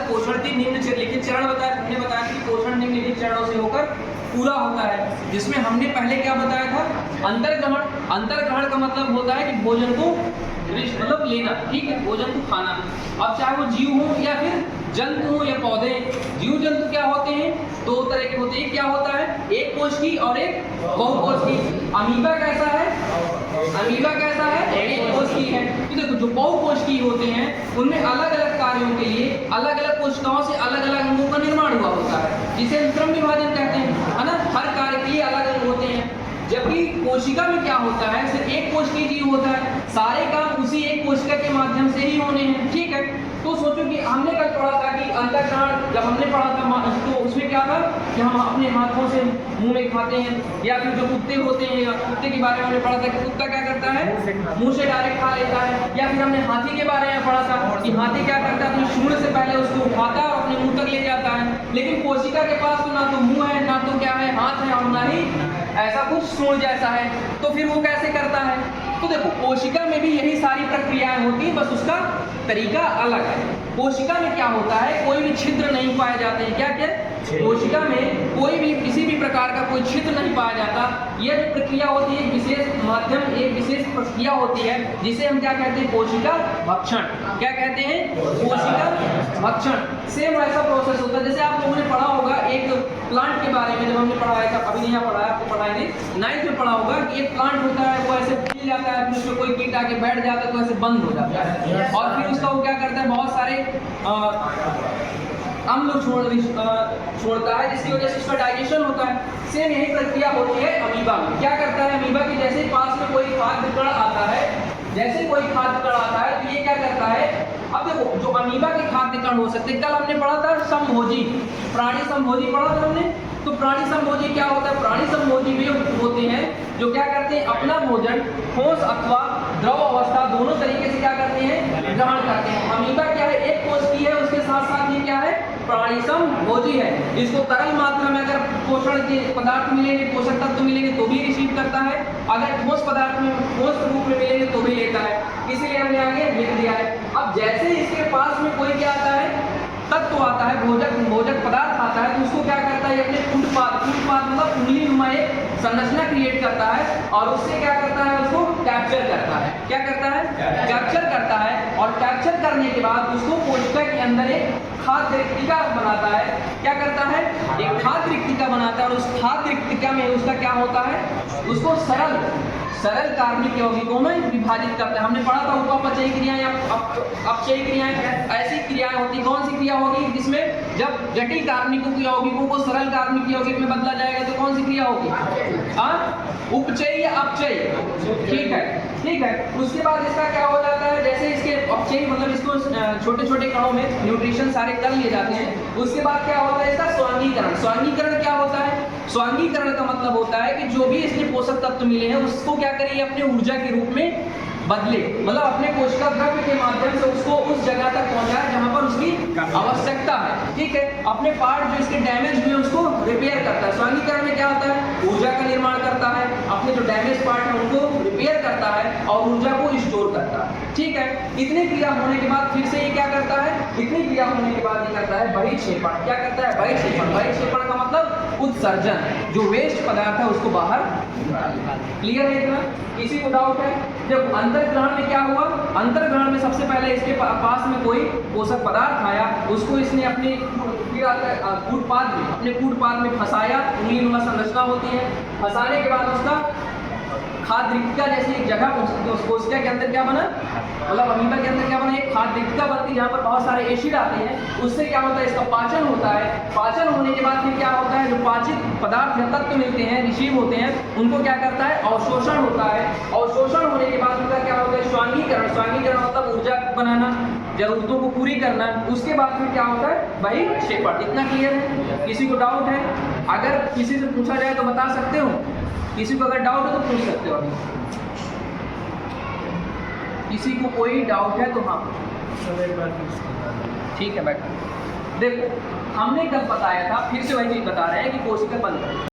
पोषण की निम्नलिखित चरण बताया, हमने बताया कि पोषण निम्नलिखित चरणों से होकर पूरा होता है, जिसमें हमने पहले क्या बताया था, अंतर्ग्रहण। अंतर्ग्रहण का मतलब होता है कि भोजन को मतलब लेना, ठीक है, भोजन को खाना। अब चाहे वो जीव हो या फिर जंतु हो या पौधे। जीव जंतु क्या होते हैं, दो तरह के होते हैं। क्या होता है, एक कोशिकी और एक बहुकोशिकी। अमीबा कैसा है, अमीबा कैसा है, एक कोशिकी है। तो देखो जो बहुकोशिकी होते हैं उनमें अलग अलग कार्यों के लिए अलग अलग कोशिकाओं से अलग अलग अंगों का निर्माण हुआ होता है, जिसे हम क्रम विभाजन कहते हैं, है ना। हर कार्य के लिए अलग अलग होते हैं। जबकि कोशिका में क्या होता है, सिर्फ एक कोशिकीय जीव होता है, सारे काम उसी एक कोशिका के माध्यम से ही होने हैं, ठीक है। तो सोचो कि हमने कल पढ़ा था कि अंतःग्रहण जब हमने पढ़ा था तो उसमें क्या था कि हम अपने हाथों से मुंह में खाते हैं, या फिर जो कुत्ते होते हैं, या कुत्ते के बारे में हमने पढ़ा था कि कुत्ता क्या करता है, मुंह से डायरेक्ट खा लेता है। या फिर हमने हाथी के बारे में पढ़ा था कि हाथी क्या करता है, अपनी सूंड से पहले उसको उठाता है और अपने मुंह तक ले जाता है। लेकिन कोशिका के पास तो ना तो मुंह है, ना तो क्या है, हाथ है, और ना ही ऐसा कुछ सूंड जैसा है। तो फिर वो कैसे करता है, तो देखो कोशिका में भी यही सारी प्रक्रियाएं होती हैं, बस उसका तरीका अलग है। कोशिका में क्या होता है, कोई भी छिद्र नहीं पाए जाते हैं। क्या क्या, कोशिका में कोई भी किसी भी प्रकार का कोई छिद्र नहीं पाया जाता। यह जो प्रक्रिया होती है, विशेष माध्यम, एक विशेष प्रक्रिया होती है जिसे हम क्या कहते हैं, कोशिका भक्षण। क्या कहते हैं, कोशिका भक्षण। सेम ऐसा प्रोसेस होता है जैसे आप लोगों ने पढ़ा होगा एक प्लांट के बारे में, जब हमने पढ़ाया था, अभी नहीं पढ़ाया, आपको पढ़ाएंगे 9th में पढ़ा होगा कि एक प्लांट होता है, वो ऐसे फूल जाता है, फिर उसमें कोई कीट आके बैठ जाता है तो ऐसे बंद हो जाता है, और फिर उसका वो क्या करता है, बहुत सारे अम्ल छोड़ता है, जिसकी वजह से उसका डाइजेशन होता है। सेम यही प्रक्रिया होती है अमीबा में। क्या करता है अमीबा की, जैसे पास में कोई खाद्य कण आता है, जैसे कोई खाद्य कण आता है तो ये क्या करता है, अब देखो जो अमीबा के खाद्य कण हो सकते हैं, कल हमने पढ़ा था समभोजी, प्राणी समभोजी पढ़ा था हमने। तो प्राणी समभोजी क्या होता है, प्राणी समभोजी भी होते हैं जो क्या करते हैं, अपना भोजन ठोस अथवा द्रव अवस्था दोनों तरीके से क्या करते हैं, ग्रहण करते हैं। अमीबा क्या है, एक कोशिकी है, उसके साथ साथ ये क्या है, प्राणी समभोजी है। इसको तरल मात्रा में अगर पोषण के पदार्थ मिलेंगे, पोषक तत्व मिलेंगे तो भी रिसीव करता है, अगर ठोस पदार्थ में, ठोस रूप में मिलेंगे तो भी लेता है। इसीलिए हमने आगे लिख दिया है। अब जैसे इसके पास में कोई क्या आता है, तत्व आता है, भोजक पदार्थ आता है, तो उसको क्या करता है, अपने फुटपाथ मतलब उंगली नुमा एक संरचना क्रिएट करता है, और उससे क्या करता है, उसको कैप्चर करता है। क्या करता है, कैप्चर करता है, और कैप्चर करने के बाद उसको कोशिका के अंदर एक खाद्य रिक्तिका बनाता है। क्या करता है, एक खाद्य रिक्तिका बनाता है, और उस खाद्य रिक्तिका में उसका क्या होता है, उसको सरल कार्बनिक यौगिकों में विभाजित करता है। हमने पढ़ा था उपापचयी क्रियाएं, अपचयी क्रियाएं, ऐसी क्रियाएं होती। कौन सी क्रिया होगी, जिसमें जब जटिल कार्बनिकों के यौगिकों को सरल कार्बनिक यौगिक में बदला जाएगा तो कौन सी क्रिया होगी, उपचयी या अपचयी, ठीक है, ठीक है। उसके बाद इसका क्या हो जाता है, जैसे इसके अपचयी मतलब इसको छोटे छोटे कणों में न्यूट्रिशन सारे कर लिए जाते हैं। उसके बाद क्या होता है, इसका स्वांगीकरण। स्वांगीकरण क्या होता है, स्वांगीकरण का मतलब होता है कि जो भी इसमें पोषक तत्व मिले हैं उसको क्या करिए, अपने ऊर्जा के रूप में बदले, मतलब अपने कोशिका द्रव्य के माध्यम से उसको उस जगह तक पहुंचाए जहां पर उसकी आवश्यकता है, ठीक है। अपने पार्ट जो इसके डैमेज हुए उसको रिपेयर करता है। स्वांगीकरण में क्या होता है, ऊर्जा का निर्माण करता है, अपने जो डैमेज पार्ट है उनको रिपेयर करता है और ऊर्जा को स्टोर करता है, ठीक है। इतनी क्रिया होने के बाद फिर से ये क्या करता है, इतनी क्रिया होने के बाद ये करता है बहिक्षेपण। क्या करता है, बहिक्षेपण। बहिक्षेपण का मतलब उत्सर्जन, जो वेस्ट पदार्थ है उसको बाहर। क्लियर है इतना, किसी को डाउट है? जब अंतर्ग्रहण में क्या हुआ, अंतर्ग्रहण में सबसे पहले इसके पास में कोई पोषक पदार्थ आया, उसको इसने अपने कूटपाद में, अपने कूटपाद में फंसाया। उंगली नुमा संरचना होती है, फंसाने के बाद उसका खाद्य रिक्तिका जैसी एक जगह हो सकती है। उस कोशिका के अंदर क्या बना, मतलब अमीबा के अंदर क्या बना, एक खाद्य रिक्तिका बनती है जहाँ पर बहुत सारे एसिड आते हैं। उससे क्या होता है, इसका पाचन होता है। पाचन होने के बाद फिर क्या होता है, जो पाचित पदार्थ या तत्व मिलते हैं, रिसीव होते हैं, उनको क्या करता है, अवशोषण होता है। अवशोषण होने के बाद उनका क्या होता है, स्वांगीकरण। स्वांगीकरण मतलब ऊर्जा बनाना, जरूरतों को पूरी करना। उसके बाद फिर क्या होता है, बहिक्षेपण। इतना क्लियर है? किसी को डाउट है? अगर किसी से पूछा जाए तो बता सकते हो? किसी को अगर डाउट है तो पूछ सकते हो। अभी किसी को कोई डाउट है तो हाँ, ठीक है, बैठो। देखो हमने कल बताया था, फिर से वही चीज बता रहे हैं कि कोशिका बंद करें।